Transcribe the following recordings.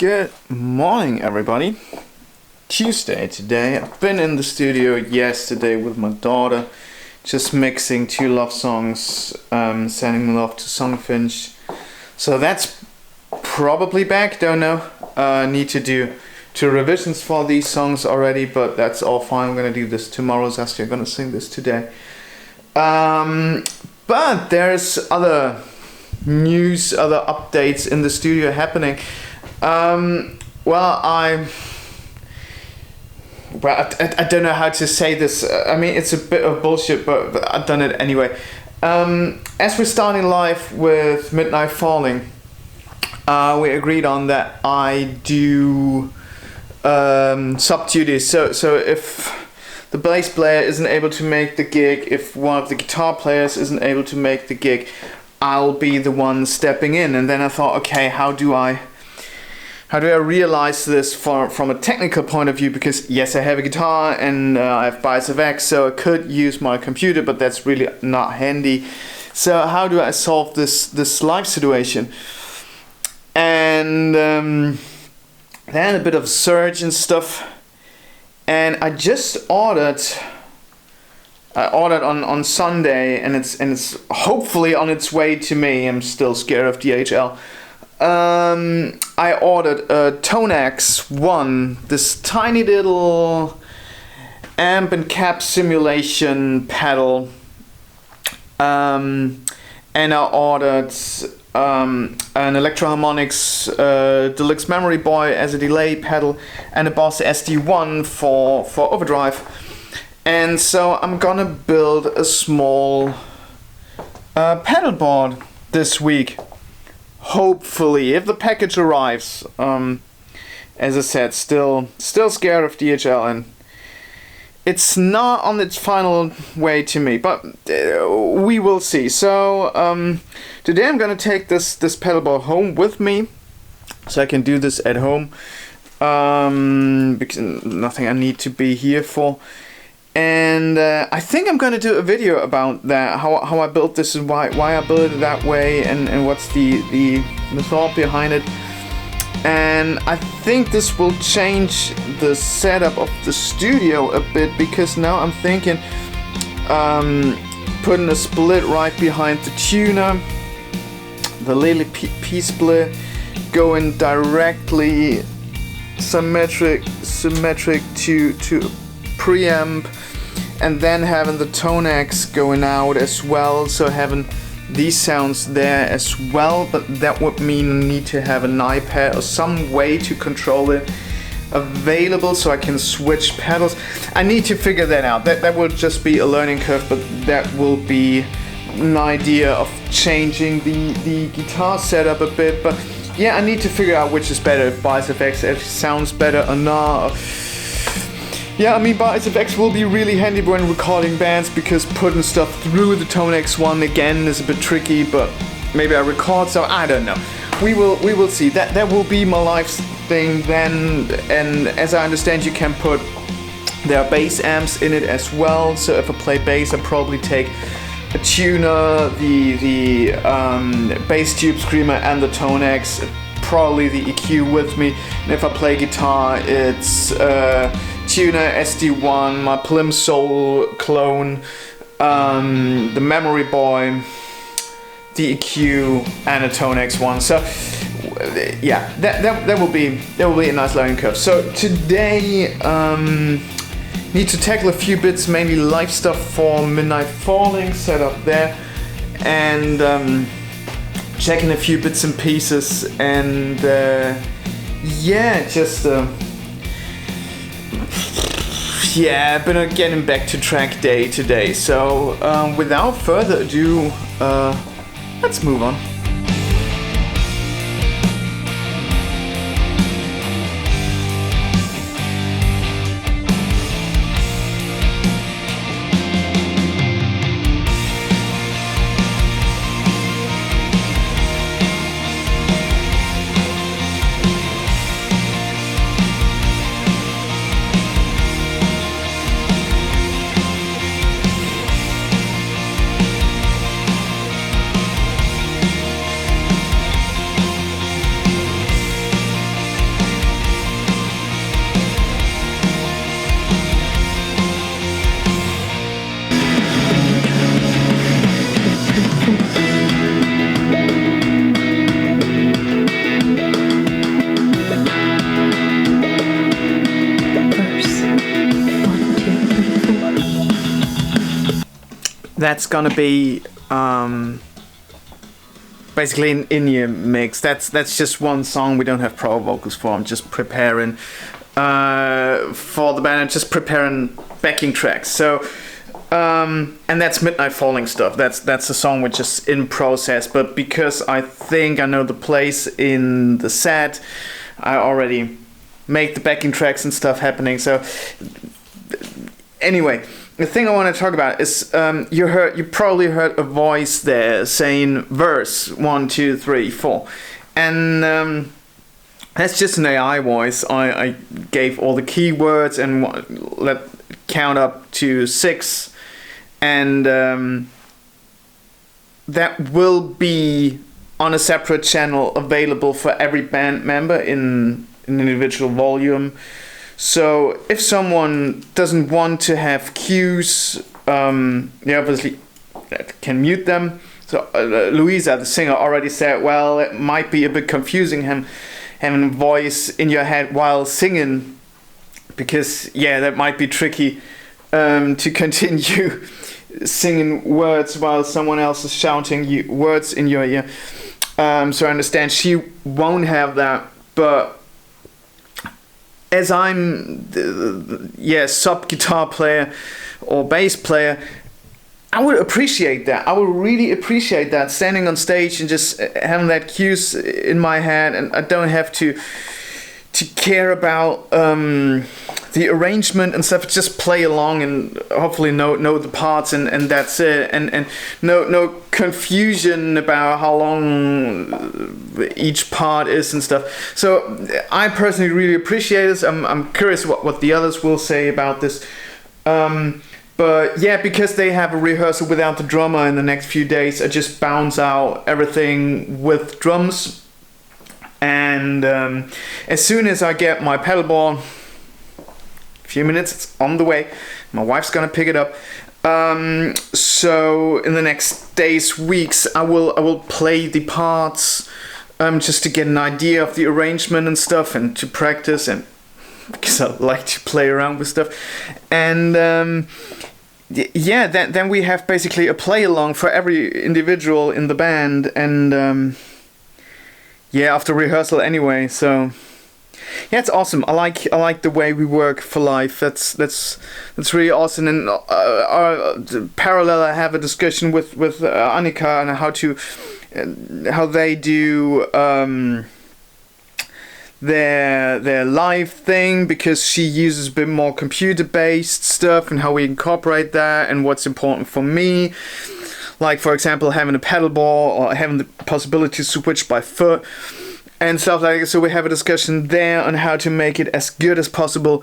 Good morning, everybody. Tuesday today. I've been in the studio yesterday with my daughter, just mixing two love songs, sending love to Songfinch. So that's probably back, don't know. Need to do two revisions for these songs already, but that's all fine. I'm gonna do this tomorrow. Zastia, I'm gonna sing this today. But there's other news, other updates in the studio happening. I don't know how to say this. I mean, it's a bit of bullshit, but I've done it anyway. As we're starting live with Midnight Falling, we agreed on that I do sub duties. So if the bass player isn't able to make the gig, if one of the guitar players isn't able to make the gig, I'll be the one stepping in. And then I thought, okay, how do I realize this from a technical point of view? Because yes, I have a guitar and I have BiceFX, so I could use my computer, but that's really not handy. So how do I solve this live situation? And then a bit of search and stuff, and I just ordered on Sunday, and it's hopefully on its way to me. I'm still scared of DHL. I ordered a Tonax 1, this tiny little amp and cap simulation pedal, and I ordered an Electro-Harmonix Deluxe Memory Boy as a delay pedal, and a Boss SD1 for overdrive. And so I'm gonna build a small pedal board this week. Hopefully, if the package arrives. As I said, still scared of DHL, and it's not on its final way to me, but we will see. So today I'm gonna take this pedal board home with me, so I can do this at home, because nothing I need to be here for. And I think I'm gonna do a video about that, how I built this and why I built it that way, and what's the thought behind it. And I think this will change the setup of the studio a bit, because now I'm thinking putting a split right behind the tuner, the Lily P split, going directly symmetric to preamp, and then having the Tonax going out as well, so having these sounds there as well. But that would mean I need to have an iPad or some way to control it available so I can switch pedals. I need to figure that out. That will just be a learning curve, but that will be an idea of changing the guitar setup a bit. But yeah, I need to figure out which is better, if BiceFX sounds better or not. Yeah, I mean, BiceFX will be really handy when recording bands, because putting stuff through the Tonax 1 again is a bit tricky, but maybe I record, so I don't know. We will see. That will be my live thing then, and as I understand, you can put their bass amps in it as well. So if I play bass, I probably take a tuner, the bass tube screamer, and the Tonax, probably the EQ with me. And if I play guitar, it's tuner, SD1, my Plimsoll clone, the Memory Boy, the EQ, and a Tonax 1. So yeah, that will be a nice learning curve. So today need to tackle a few bits, mainly live stuff for Midnight Falling, set up there, and checking a few bits and pieces, and yeah, just I've been getting back to track day today. So without further ado, let's move on. that's gonna be basically an in-ear mix. That's just one song. We don't have pro vocals for. I'm just preparing for the band. I'm just preparing backing tracks. So and that's Midnight Falling stuff. That's a song which is in process. But because I think I know the place in the set, I already make the backing tracks and stuff happening. So anyway, the thing I want to talk about is you probably heard a voice there saying verse 1, 2, 3, 4, and that's just an AI voice. I gave all the keywords and let count up to 6, and that will be on a separate channel available for every band member in an individual volume. So if someone doesn't want to have cues, they obviously can mute them. So Louisa, the singer, already said, well, it might be a bit confusing having a voice in your head while singing, because that might be tricky to continue singing words while someone else is shouting words in your ear. So I understand she won't have that, but as I'm sub guitar player or bass player, I would appreciate that. I would really appreciate that, standing on stage and just having that cues in my head, and I don't have to care about the arrangement and stuff. Just play along and hopefully know the parts, and that's it. And no confusion about how long each part is and stuff. So I personally really appreciate this. I'm curious what the others will say about this. But yeah, because they have a rehearsal without the drummer in the next few days, I just bounce out everything with drums. And as soon as I get my pedal board, a few minutes, it's on the way. My wife's gonna pick it up. So in the next days, weeks, I will play the parts just to get an idea of the arrangement and stuff, and to practice, and because I like to play around with stuff. And then we have basically a play along for every individual in the band, and after rehearsal anyway. So yeah, it's awesome. I like the way we work for live. That's really awesome. And parallel, I have a discussion with Annika on how they do their live thing, because she uses a bit more computer based stuff, and how we incorporate that and what's important for me. Like, for example, having a pedal ball or having the possibility to switch by foot and stuff like that. So we have a discussion there on how to make it as good as possible,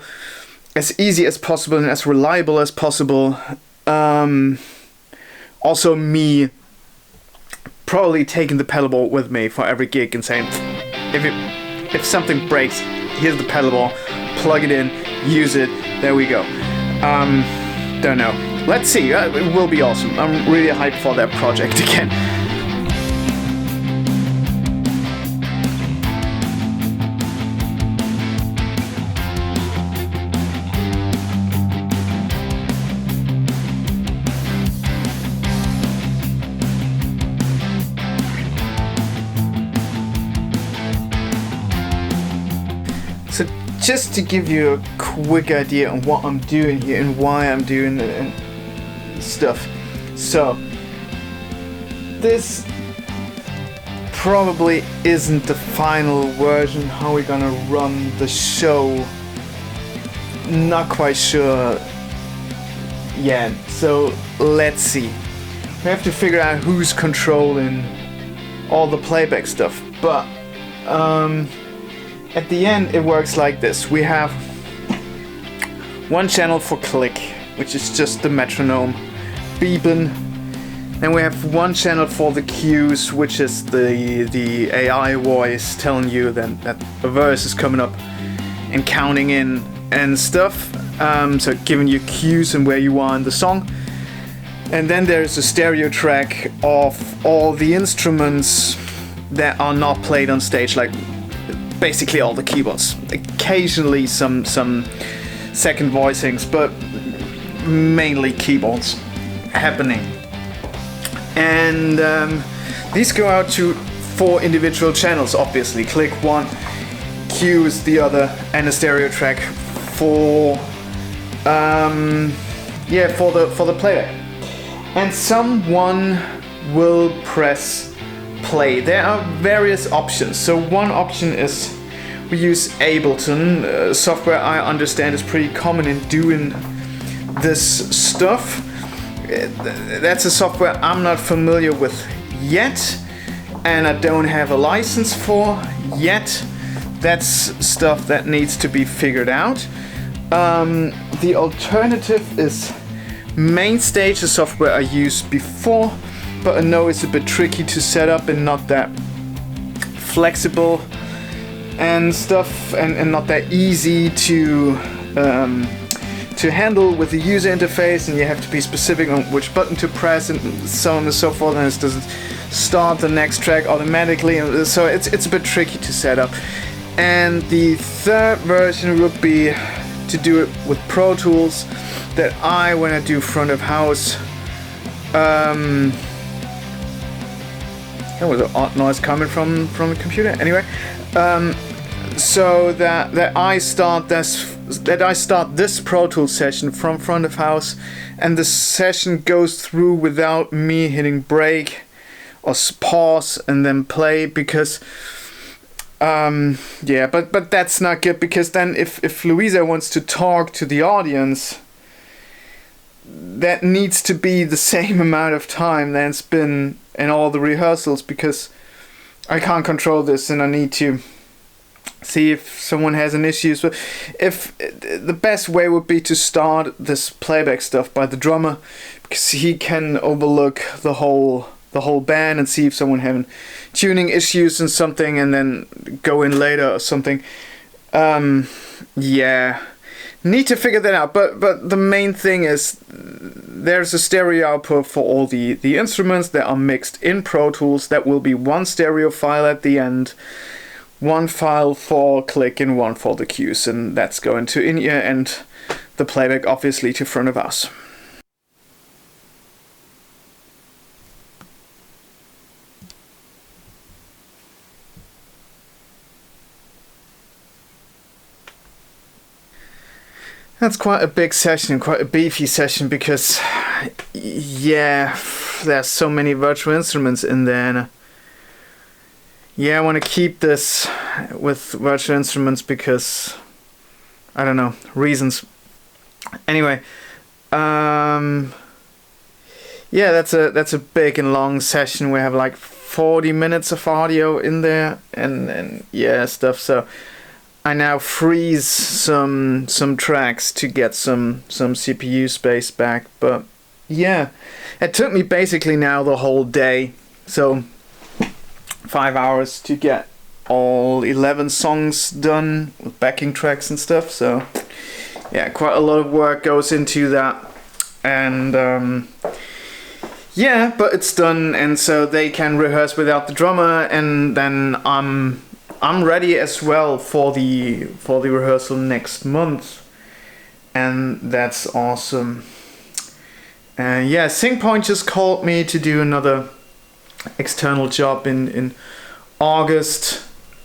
as easy as possible, and as reliable as possible. Also me probably taking the pedal ball with me for every gig and saying, if something breaks, here's the pedal ball, plug it in, use it, there we go. Don't know. Let's see, it will be awesome. I'm really hyped for that project again. So just to give you a quick idea on what I'm doing here and why I'm doing it, stuff. So this probably isn't the final version how we're gonna run the show. Not quite sure yet, so let's see. We have to figure out who's controlling all the playback stuff, but at the end it works like this. We have one channel for click, which is just the metronome beeping. Then we have one channel for the cues, which is the AI voice telling you that a verse is coming up and counting in and stuff. So giving you cues and where you are in the song. And then there's a stereo track of all the instruments that are not played on stage, like basically all the keyboards. Occasionally some second voicings, but mainly keyboards happening. And these go out to 4 individual channels, obviously. Click one, cue is the other, and a stereo track for for the player. And someone will press play. There are various options. So one option is we use Ableton, software I understand is pretty common in doing this stuff. That's a software I'm not familiar with yet, and I don't have a license for yet. That's stuff that needs to be figured out. The alternative is MainStage, a software I used before, but I know it's a bit tricky to set up and not that flexible and stuff, and not that easy to handle with the user interface, and you have to be specific on which button to press and so on and so forth, and it doesn't start the next track automatically, and so it's a bit tricky to set up. And the third version would be to do it with Pro Tools, that when I do front of house, that was an odd noise coming from the computer. Anyway, so that I start this Pro Tools session from front of house, and the session goes through without me hitting break or pause and then play, because but that's not good, because then if Louisa wants to talk to the audience, that needs to be the same amount of time that's been in all the rehearsals, because I can't control this, and I need to see if someone has an issue. So if the best way would be to start this playback stuff by the drummer, because he can overlook the whole band and see if someone having tuning issues and something, and then go in later or something. Need to figure that out, but the main thing is there's a stereo output for all the instruments that are mixed in Pro Tools. That will be one stereo file at the end, one file for click and one for the cues, and that's going to in-ear and the playback obviously to front of us. That's quite a big session, quite a beefy session, because there's so many virtual instruments in there, and I want to keep this with virtual instruments because I don't know, reasons. Anyway, that's a big and long session. We have like 40 minutes of audio in there and stuff. So I now freeze some tracks to get some CPU space back, but it took me basically now the whole day, so 5 hours to get all 11 songs done with backing tracks and stuff. So quite a lot of work goes into that, and but it's done, and so they can rehearse without the drummer, and then I'm ready as well for the rehearsal next month, and that's awesome. SingPoint just called me to do another external job in August,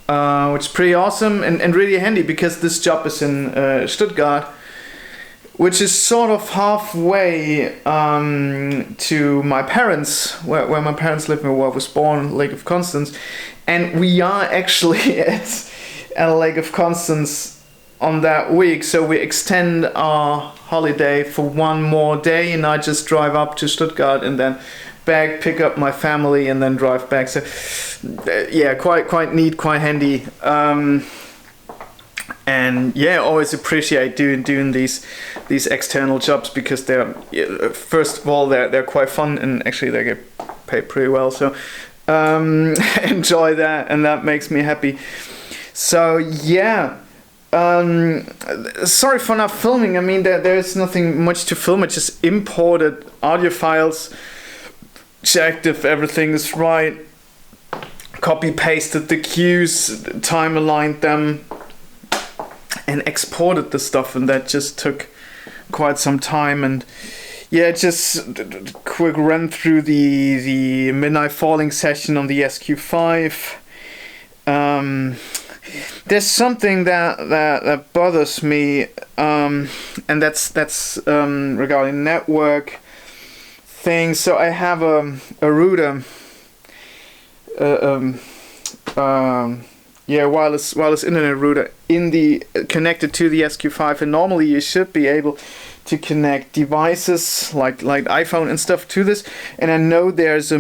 which is pretty awesome and really handy, because this job is in Stuttgart, which is sort of halfway to my parents, where my parents live and where I was born, Lake of Constance. And we are actually at Lake of Constance on that week, so we extend our holiday for one more day, and I just drive up to Stuttgart and then back, pick up my family, and then drive back. So quite neat, quite handy. And always appreciate doing these external jobs, because they're first of all they're quite fun, and actually they get paid pretty well. So enjoy that, and that makes me happy. So sorry for not filming. I mean, there's nothing much to film. I just imported audio files, checked if everything is right, copy pasted the cues, time aligned them, and exported the stuff, and that just took quite some time. And Yeah, just quick run through the Midnight Falling session on the SQ5. There's something that bothers me, and that's regarding network things. So I have a router, wireless internet router connected to the SQ5, and normally you should be able to connect devices like iPhone and stuff to this. And I know there's a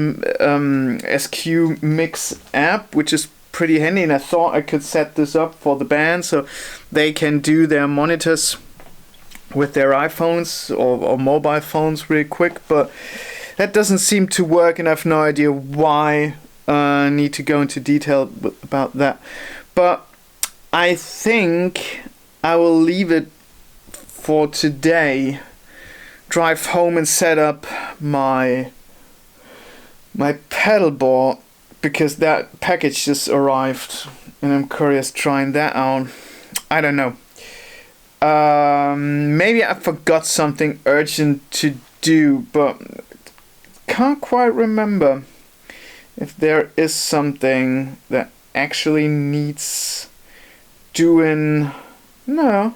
SQ Mix app, which is pretty handy, and I thought I could set this up for the band so they can do their monitors with their iPhones or mobile phones really quick, but that doesn't seem to work, and I have no idea why. I need to go into detail about that, but I think I will leave it for today, drive home and set up my pedal board, because that package just arrived and I'm curious trying that out. I don't know. Maybe I forgot something urgent to do, but can't quite remember if there is something that actually needs doing. No,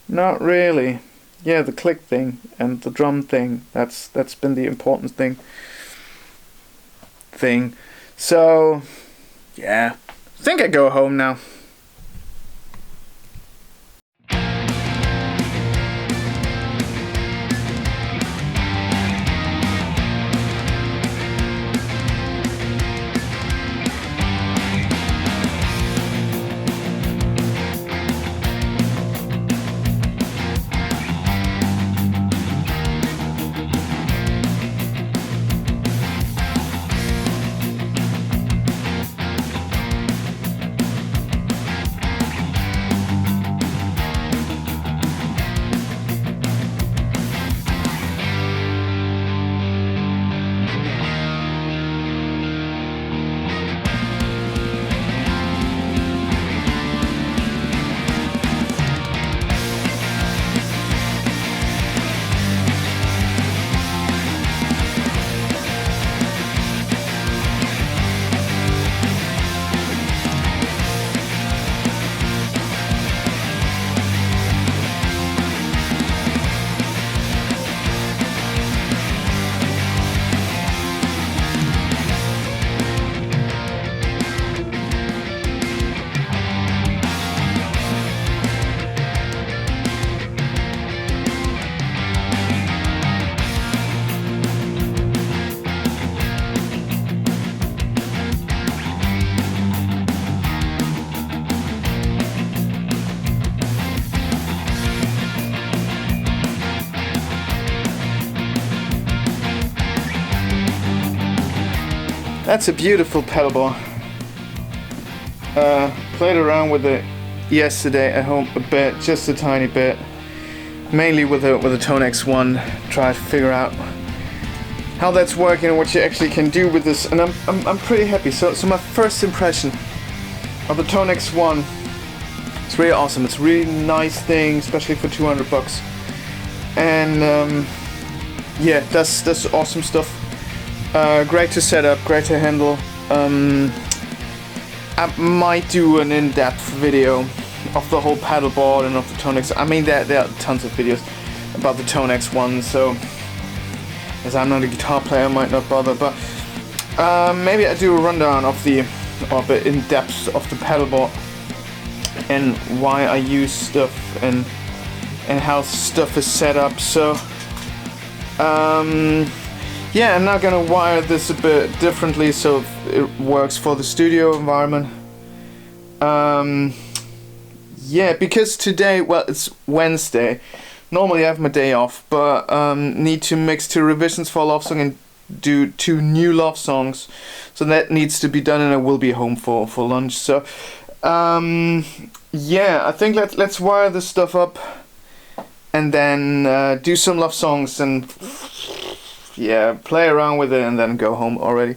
not really. Yeah, the click thing and the drum thing, that's been the important thing. So yeah, I think I go home now. That's a beautiful pedal bar. Played around with it yesterday at home a bit, just a tiny bit. Mainly with a Tonex 1. Try to figure out how that's working and what you actually can do with this, and I'm pretty happy. So my first impression of the Tonex 1, it's really awesome. It's a really nice thing, especially for $200. And yeah, that's awesome stuff. Great to set up, great to handle. I might do an in-depth video of the whole pedal board and of the Tonex. I mean, there are tons of videos about the Tonex 1, so as I'm not a guitar player, I might not bother, but maybe I do a rundown of a bit in depth of the pedal board and why I use stuff and how stuff is set up. So yeah, I'm now gonna wire this a bit differently so it works for the studio environment. Yeah, because today, well, it's Wednesday. Normally I have my day off, but need to mix 2 revisions for a love song and do 2 new love songs. So that needs to be done, and I will be home for lunch. So yeah, I think let's wire this stuff up and then do some love songs and yeah, play around with it and then go home already.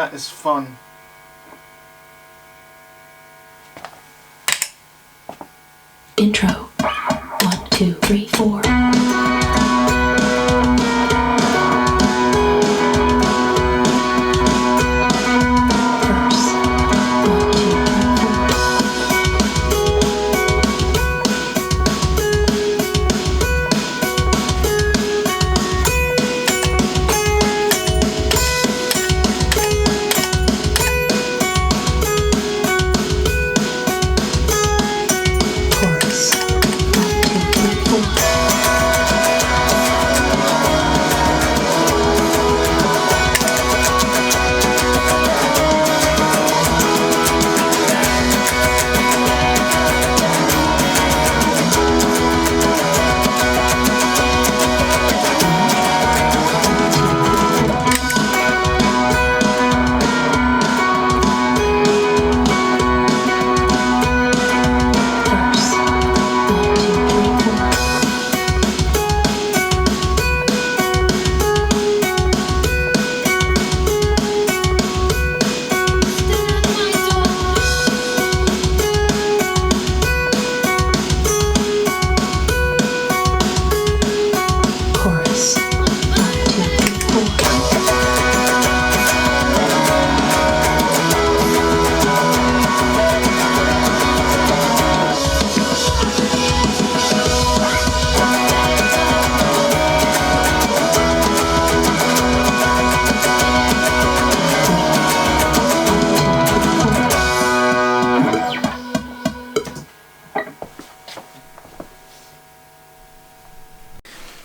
that is fun. Intro. 1, 2, 3, 4.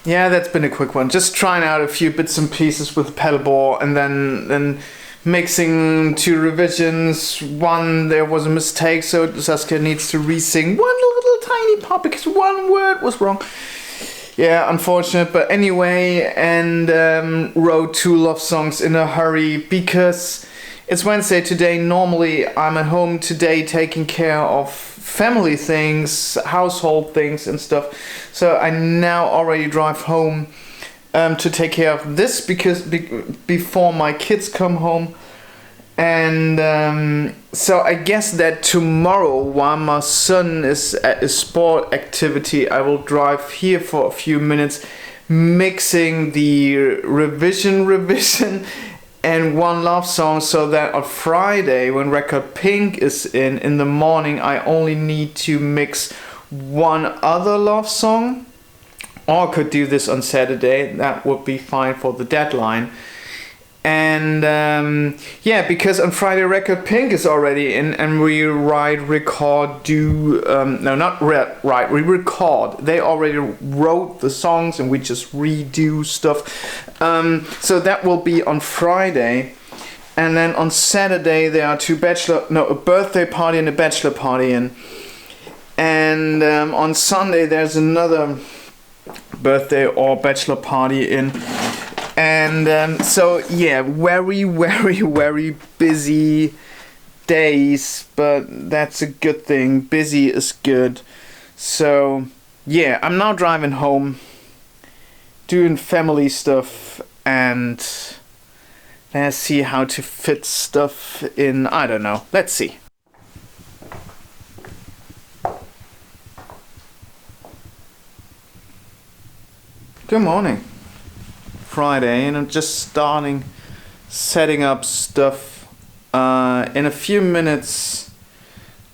Yeah, that's been a quick one. Just trying out a few bits and pieces with pedalboard, and then mixing 2 revisions. One, there was a mistake, so Saskia needs to re-sing one little tiny part because one word was wrong. Yeah, unfortunate, but anyway, and wrote 2 love songs in a hurry because it's Wednesday today. Normally I'm at home today taking care of family things, household things and stuff. So I now already drive home to take care of this because before my kids come home. And so I guess that tomorrow, while my son is at a sport activity, I will drive here for a few minutes mixing the revision and one love song, so that on Friday when Record Pink is in the morning, I only need to mix one other love song. Or I could do this on Saturday, that would be fine for the deadline. And yeah, because on Friday Record Pink is already in, and we record. We record. They already wrote the songs and we just redo stuff. So that will be on Friday. And then on Saturday there are 2 a birthday party and a bachelor party and on Sunday there's another birthday or bachelor party in. And so yeah, very busy days, but that's a good thing. Busy is good. So yeah, I'm now driving home, doing family stuff, and let's see how to fit stuff in. I don't know. Let's see. Good morning. Friday, and I'm just setting up stuff. In a few minutes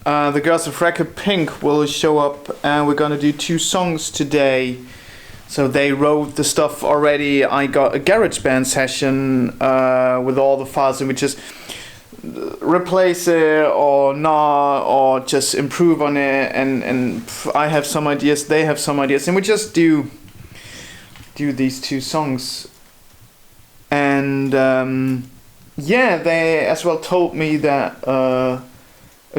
the girls of Record Pink will show up, and we're gonna do 2 songs today. So they wrote the stuff already. I got a GarageBand session with all the files, and we just replace it or not, or just improve on it, and I have some ideas, they have some ideas, and we just do these 2 songs. And yeah, they as well told me that a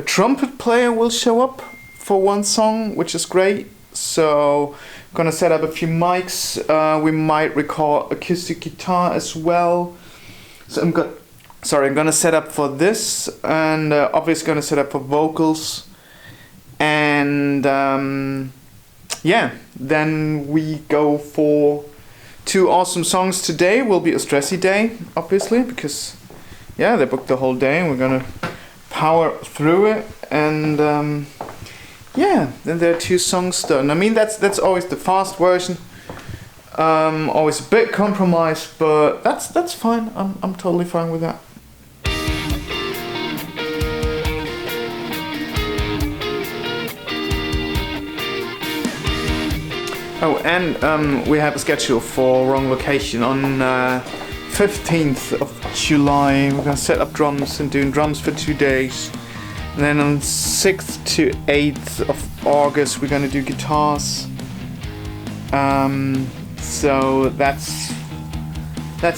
trumpet player will show up for one song, which is great. So I'm gonna set up a few mics. We might record acoustic guitar as well. So I'm gonna set up for this, and obviously gonna set up for vocals. And yeah, then we go for 2 awesome songs. Today will be a stressy day, obviously, because yeah, they booked the whole day, and we're gonna power through it. And yeah, then there are 2 songs done. I mean, that's always the fast version. Always a bit compromised, but that's fine. I'm totally fine with that. Oh, and we have a schedule for Wrong Location on 15th of July. We're gonna set up drums and doing drums for 2 days. And then on 6th to 8th of August, we're gonna do guitars. So that's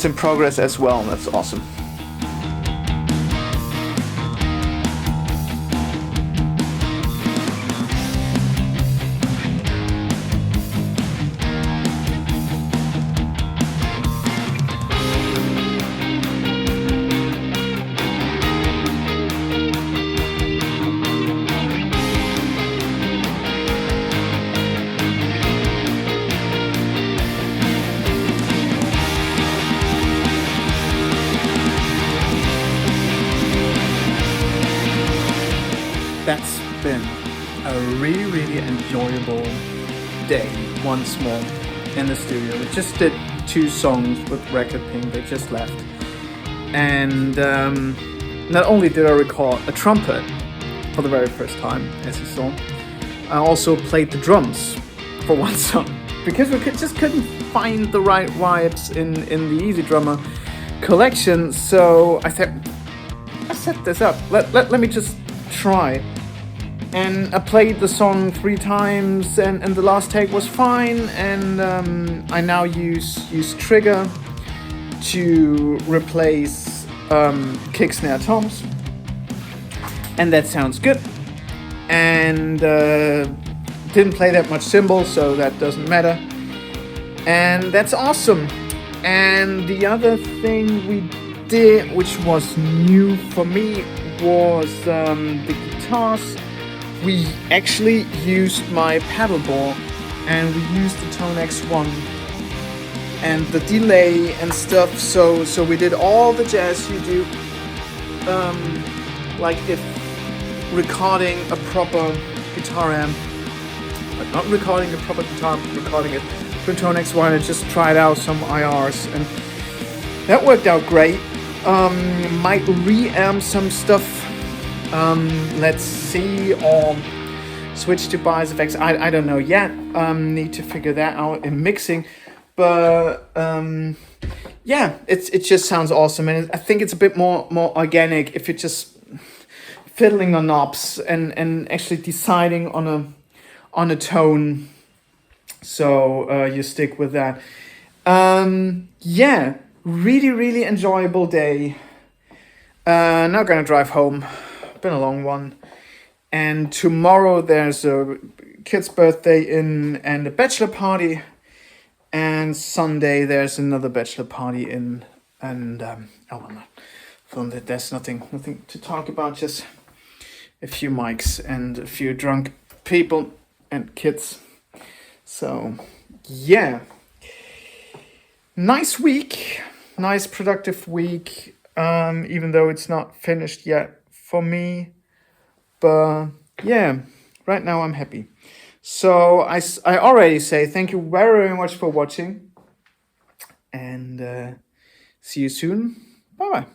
in progress as well. That's awesome. That's been a really enjoyable day once more in the studio. We just did 2 songs with Record Pink. They just left. And not only did I record a trumpet for the very first time, as you saw, I also played the drums for one song. Because we just couldn't find the right vibes in the Easy Drummer collection. So I said, I set this up. Let me just try. And I played the song 3 times, and the last take was fine. And I now use Trigger to replace kick, snare, toms, and that sounds good. And didn't play that much cymbal, so that doesn't matter. And that's awesome. And the other thing we did, which was new for me, was the guitars. We actually used my pedalboard, and we used the Tone X1 and the delay and stuff. So we did all the jazz you do, like if recording a proper guitar amp, but not recording a proper guitar, but recording it with Tone X1, and just tried out some IRs, and that worked out great. Might reamp some stuff. Let's see, or switch to bias effects. I don't know yet. Need to figure that out in mixing. But yeah, it just sounds awesome, and I think it's a bit more organic if you're just fiddling on knobs and actually deciding on a tone. So you stick with that. Yeah, really enjoyable day. Now gonna drive home. Been a long one, and tomorrow there's a kid's birthday and a bachelor party, and Sunday there's another bachelor party and there's nothing to talk about, just a few mics and a few drunk people and kids. So yeah, nice week, nice productive week, even though it's not finished yet for me, but yeah, right now I'm happy. So I already say thank you very much for watching, and see you soon. Bye bye.